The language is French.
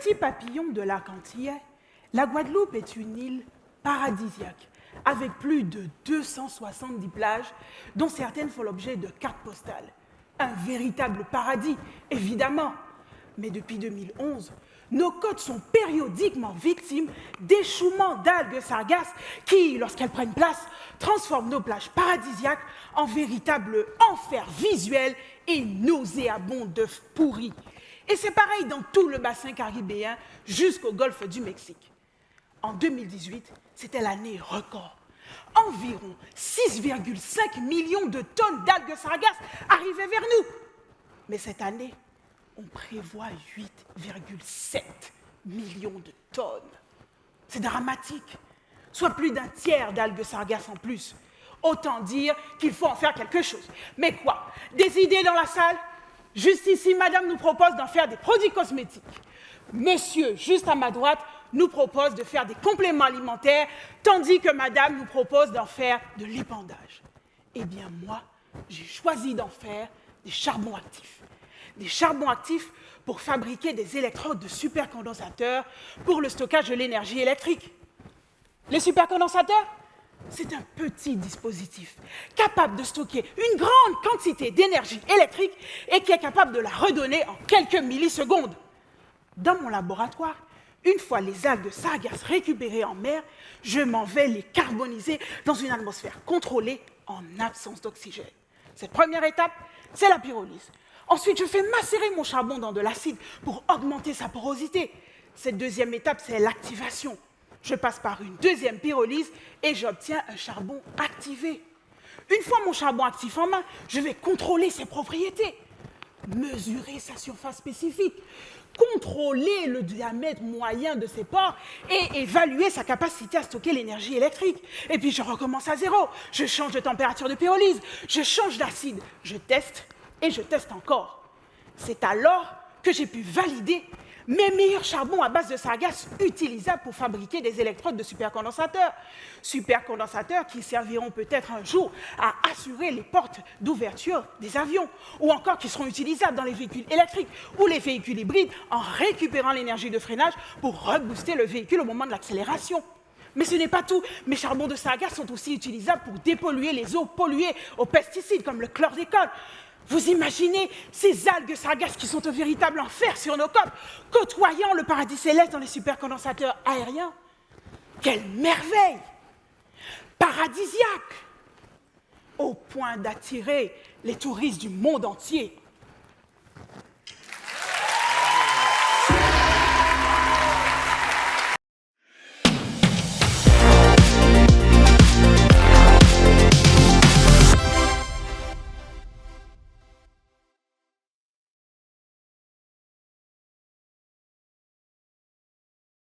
Petit papillon de lac antillais, la Guadeloupe est une île paradisiaque, avec plus de 270 plages, dont certaines font l'objet de cartes postales. Un véritable paradis, évidemment. Mais depuis 2011, nos côtes sont périodiquement victimes d'échouements d'algues sargasses qui, lorsqu'elles prennent place, transforment nos plages paradisiaques en véritables enfers visuels et nauséabonds d'œufs pourris. Et c'est pareil dans tout le bassin caribéen jusqu'au golfe du Mexique. En 2018, c'était l'année record. Environ 6,5 millions de tonnes d'algues sargasses arrivaient vers nous. Mais cette année, on prévoit 8,7 millions de tonnes. C'est dramatique, soit plus d'un tiers d'algues sargasses en plus. Autant dire qu'il faut en faire quelque chose. Mais quoi? Des idées dans la salle? Juste ici, madame nous propose d'en faire des produits cosmétiques. Monsieur, juste à ma droite, nous propose de faire des compléments alimentaires, tandis que madame nous propose d'en faire de l'épandage. Eh bien, moi, j'ai choisi d'en faire des charbons actifs. Des charbons actifs pour fabriquer des électrodes de supercondensateurs pour le stockage de l'énergie électrique. Les supercondensateurs, c'est un petit dispositif capable de stocker une grande quantité d'énergie électrique et qui est capable de la redonner en quelques millisecondes. Dans mon laboratoire, une fois les algues sargasses récupérées en mer, je m'en vais les carboniser dans une atmosphère contrôlée en absence d'oxygène. Cette première étape, c'est la pyrolyse. Ensuite, je fais macérer mon charbon dans de l'acide pour augmenter sa porosité. Cette deuxième étape, c'est l'activation. Je passe par une deuxième pyrolyse et j'obtiens un charbon activé. Une fois mon charbon actif en main, je vais contrôler ses propriétés, mesurer sa surface spécifique, contrôler le diamètre moyen de ses pores et évaluer sa capacité à stocker l'énergie électrique. Et puis je recommence à zéro. Je change de température de pyrolyse, je change d'acide, je teste et je teste encore. C'est alors que j'ai pu valider mes meilleurs charbons à base de sargasses utilisables pour fabriquer des électrodes de supercondensateurs. Supercondensateurs qui serviront peut-être un jour à assurer les portes d'ouverture des avions, ou encore qui seront utilisables dans les véhicules électriques ou les véhicules hybrides en récupérant l'énergie de freinage pour rebooster le véhicule au moment de l'accélération. Mais ce n'est pas tout. Mes charbons de sargasses sont aussi utilisables pour dépolluer les eaux polluées aux pesticides comme le chlordécone. Vous imaginez ces algues sargasses qui sont un véritable enfer sur nos côtes, côtoyant le paradis céleste dans les supercondensateurs aériens? Quelle merveille! Paradisiaque! Au point d'attirer les touristes du monde entier.